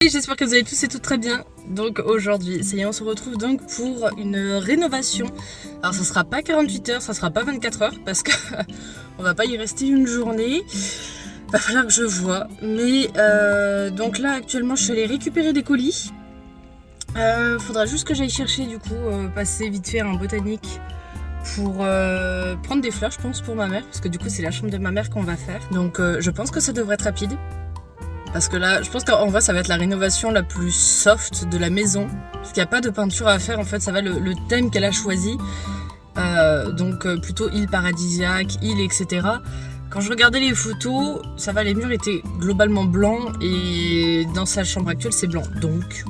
Et j'espère que vous allez tous et toutes très bien. Donc aujourd'hui, ça y est, on se retrouve donc pour une rénovation. Alors ça sera pas 48 heures, ça sera pas 24 heures parce que on va pas y rester une journée. Va falloir que je vois. Mais donc là actuellement, je suis allée récupérer des colis. Faudra juste que j'aille chercher du coup, passer vite fait un botanique pour prendre des fleurs, je pense, pour ma mère, parce que du coup c'est la chambre de ma mère qu'on va faire. Donc je pense que ça devrait être rapide. Parce que là, je pense qu'en vrai, ça va être la rénovation la plus soft de la maison. Parce qu'il n'y a pas de peinture à faire, en fait, ça va le thème qu'elle a choisi. Donc plutôt île paradisiaque, île, etc. Quand je regardais les photos, ça va, les murs étaient globalement blancs. Et dans sa chambre actuelle, c'est blanc. Donc,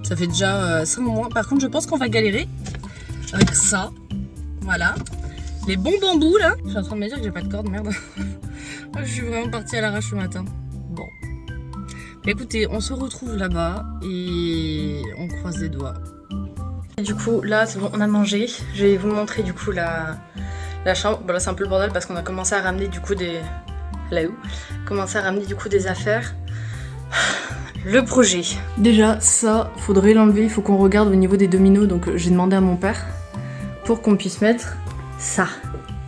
ça fait déjà 5 mois. Par contre, je pense qu'on va galérer avec ça. Voilà. Les bons bambous, là. Je suis en train de me dire que j'ai pas de corde, merde. Je suis vraiment partie à l'arrache ce matin. Bon. Écoutez, on se retrouve là-bas et on croise les doigts. Et du coup, là, c'est bon, on a mangé. Je vais vous montrer du coup la chambre. Bon, là, c'est un peu le bordel parce qu'on a commencé à ramener du coup des... Commencer à ramener du coup des affaires. Le projet. Déjà, ça, faudrait l'enlever. Il faut qu'on regarde au niveau des dominos. Donc, j'ai demandé à mon père pour qu'on puisse mettre ça.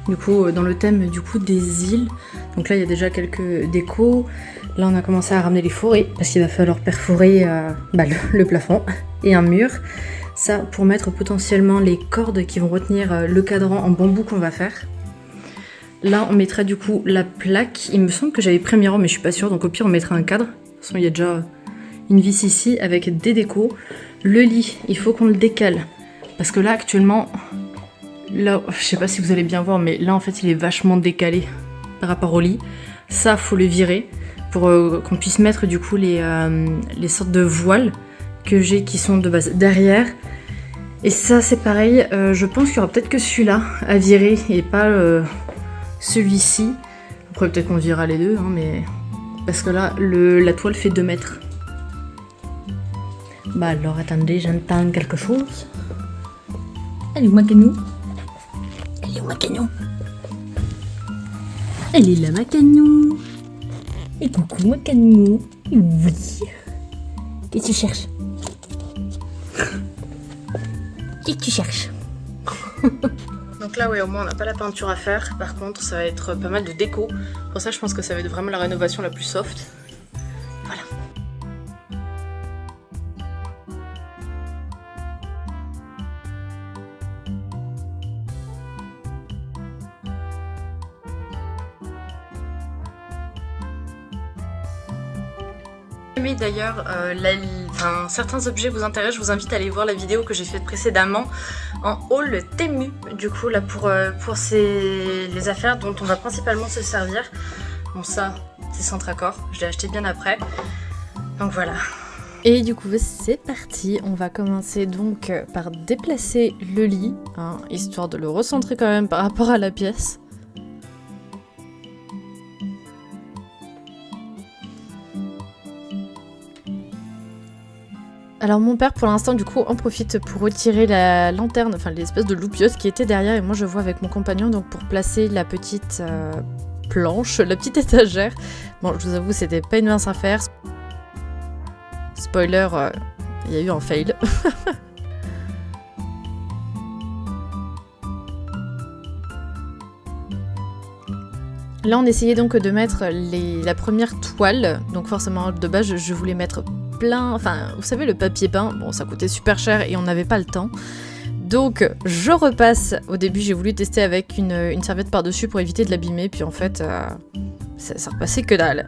Du coup, dans le thème du coup des îles. Donc là, il y a déjà quelques décos. Là, on a commencé à ramener les forêts parce qu'il va falloir perforer le plafond et un mur. Ça, pour mettre potentiellement les cordes qui vont retenir le cadran en bambou qu'on va faire. Là, on mettra du coup la plaque. Il me semble que j'avais pris un miroir, mais je suis pas sûre. Donc au pire, on mettra un cadre. De toute façon, il y a déjà une vis ici avec des décos. Le lit, il faut qu'on le décale. Parce que là, actuellement... Là, je sais pas si vous allez bien voir, mais là, en fait, il est vachement décalé par rapport au lit. Ça, faut le virer pour qu'on puisse mettre du coup les sortes de voiles que j'ai qui sont de base derrière. Et ça, c'est pareil. Je pense qu'il y aura peut-être que celui-là à virer et pas celui-ci. Après, peut-être qu'on virera les deux, hein, mais... Parce que là, la toile fait 2 mètres. Bah alors, attendez, j'entends quelque chose. Elle est où ma cagnou? Elle est où ma cagnou? Elle est là ma cagnou. Et coucou ma cagnou. Oui. Qu'est-ce que tu cherches? Qu'est-ce que tu cherches? Donc là, oui, au moins on n'a pas la peinture à faire. Par contre, ça va être pas mal de déco. Pour ça, je pense que ça va être vraiment la rénovation la plus soft. Voilà. Mais d'ailleurs, certains objets vous intéressent, je vous invite à aller voir la vidéo que j'ai faite précédemment en haul Temu, du coup là pour les affaires dont on va principalement se servir. Bon, ça c'est Centracor, je l'ai acheté bien après, donc voilà. Et du coup c'est parti, on va commencer donc par déplacer le lit, hein, histoire de le recentrer quand même par rapport à la pièce. Alors mon père pour l'instant du coup en profite pour retirer la lanterne, enfin l'espèce de loupieuse qui était derrière, et moi je vois avec mon compagnon donc pour placer la petite planche, la petite étagère. Bon, je vous avoue c'était pas une mince affaire. Spoiler, il y a eu un fail. Là on essayait donc de mettre la première toile, donc forcément de base je voulais mettre plein, enfin vous savez le papier peint, bon ça coûtait super cher et on n'avait pas le temps. Donc je repasse, au début j'ai voulu tester avec une serviette par dessus pour éviter de l'abîmer, puis en fait ça repassait que dalle.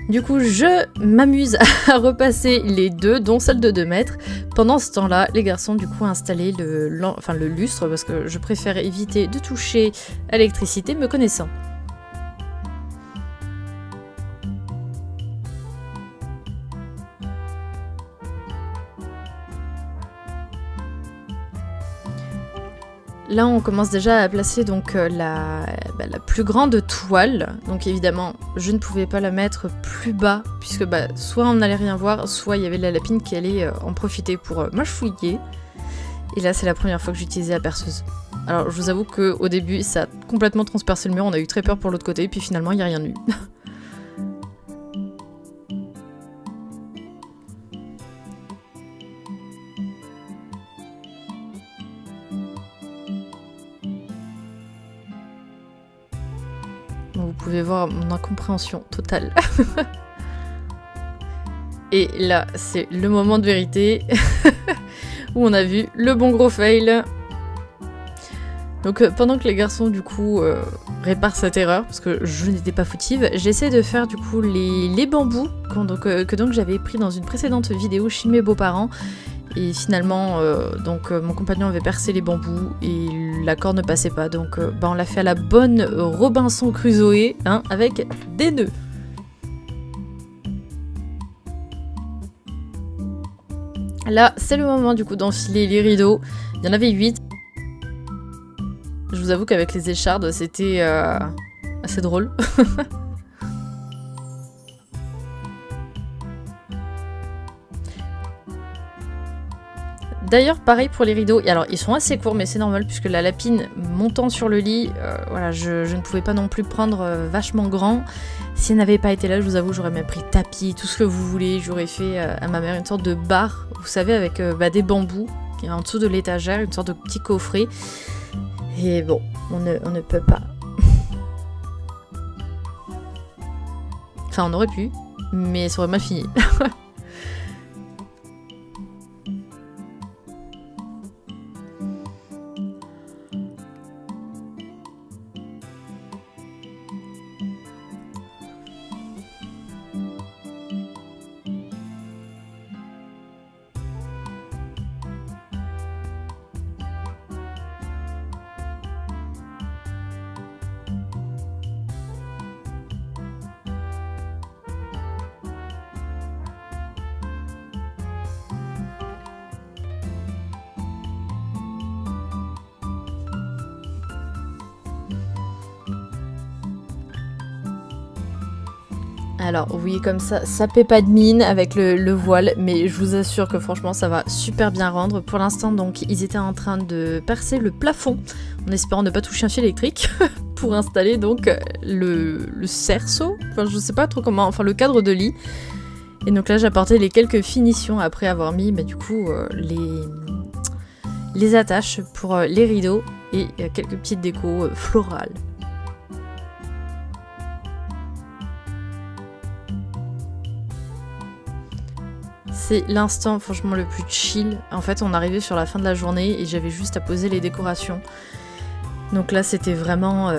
Du coup je m'amuse à repasser les deux, dont celle de 2 mètres. Pendant ce temps-là, les garçons du coup installaient le lustre parce que je préfère éviter de toucher à l'électricité me connaissant. Là, on commence déjà à placer donc la plus grande toile. Donc évidemment, je ne pouvais pas la mettre plus bas, puisque soit on n'allait rien voir, soit il y avait la lapine qui allait en profiter pour m'achouiller. Et là, c'est la première fois que j'utilisais la perceuse. Alors, je vous avoue qu'au début, ça a complètement transpercé le mur, on a eu très peur pour l'autre côté, puis finalement, il n'y a rien eu. Donc vous pouvez voir mon incompréhension totale. Et là, c'est le moment de vérité où on a vu le bon gros fail. Donc pendant que les garçons du coup réparent cette erreur, parce que je n'étais pas fautive, j'essaie de faire du coup les bambous que donc j'avais pris dans une précédente vidéo chez mes beaux-parents. Et finalement, mon compagnon avait percé les bambous et l'accord ne passait pas. Donc on l'a fait à la bonne Robinson Crusoe, hein, avec des nœuds. Là, c'est le moment du coup d'enfiler les rideaux. Il y en avait 8. Je vous avoue qu'avec les échardes, c'était assez drôle. D'ailleurs, pareil pour les rideaux. Et alors, ils sont assez courts, mais c'est normal, puisque la lapine montant sur le lit, voilà, je ne pouvais pas non plus prendre vachement grand. Si elle n'avait pas été là, je vous avoue, j'aurais même pris tapis, tout ce que vous voulez. J'aurais fait à ma mère une sorte de bar, vous savez, avec des bambous, qui est en dessous de l'étagère, une sorte de petit coffret. Et bon, on ne peut pas. Enfin, on aurait pu, mais ça aurait mal fini. Alors oui, comme ça paie pas de mine avec le voile, mais je vous assure que franchement ça va super bien rendre. Pour l'instant donc ils étaient en train de percer le plafond, en espérant ne pas toucher un fil électrique, pour installer donc le cerceau, enfin je sais pas trop comment, enfin le cadre de lit. Et donc là j'ai apporté les quelques finitions après avoir mis du coup les attaches pour les rideaux et quelques petites décos florales. C'est l'instant franchement le plus chill. En fait, on arrivait sur la fin de la journée et j'avais juste à poser les décorations. Donc là, c'était vraiment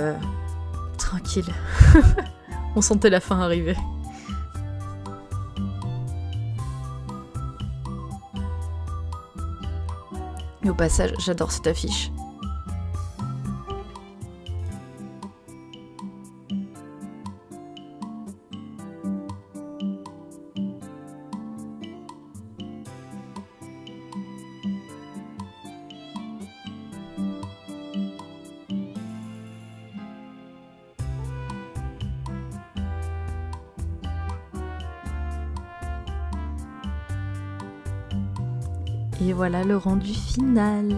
tranquille. On sentait la fin arriver. Et au passage, j'adore cette affiche. Et voilà le rendu final.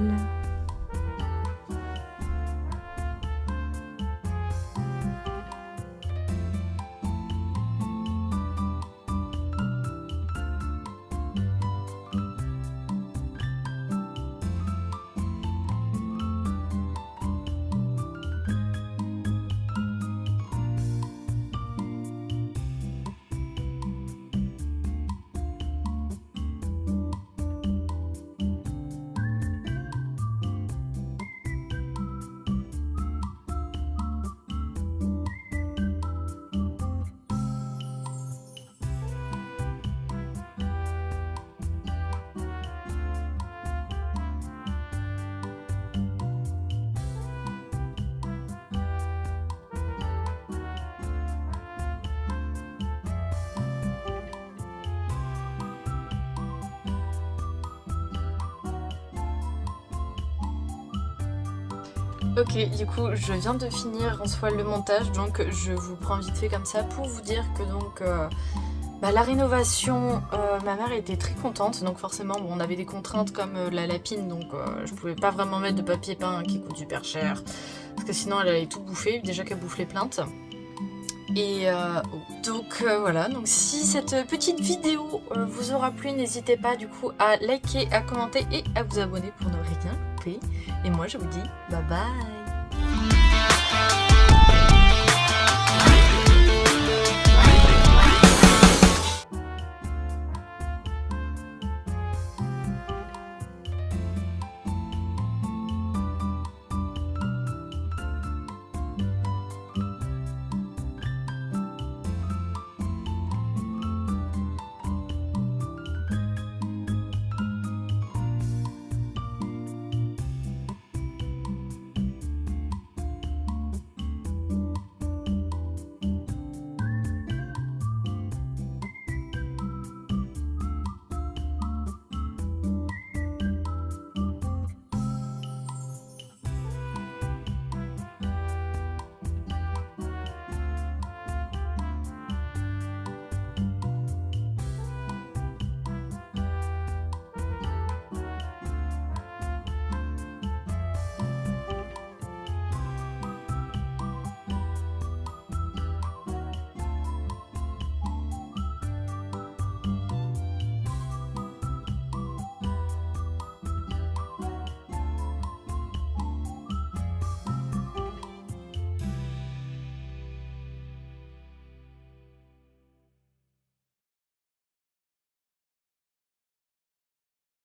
Ok, du coup, je viens de finir en soi le montage, donc je vous prends vite fait comme ça pour vous dire que donc la rénovation, ma mère était très contente, donc forcément on avait des contraintes comme la lapine, donc je pouvais pas vraiment mettre de papier peint qui coûte super cher, parce que sinon elle allait tout bouffer, déjà qu'elle bouffe les plaintes. Et donc voilà, donc si cette petite vidéo vous aura plu, n'hésitez pas du coup à liker, à commenter et à vous abonner pour ne rien louper. Et moi je vous dis bye bye.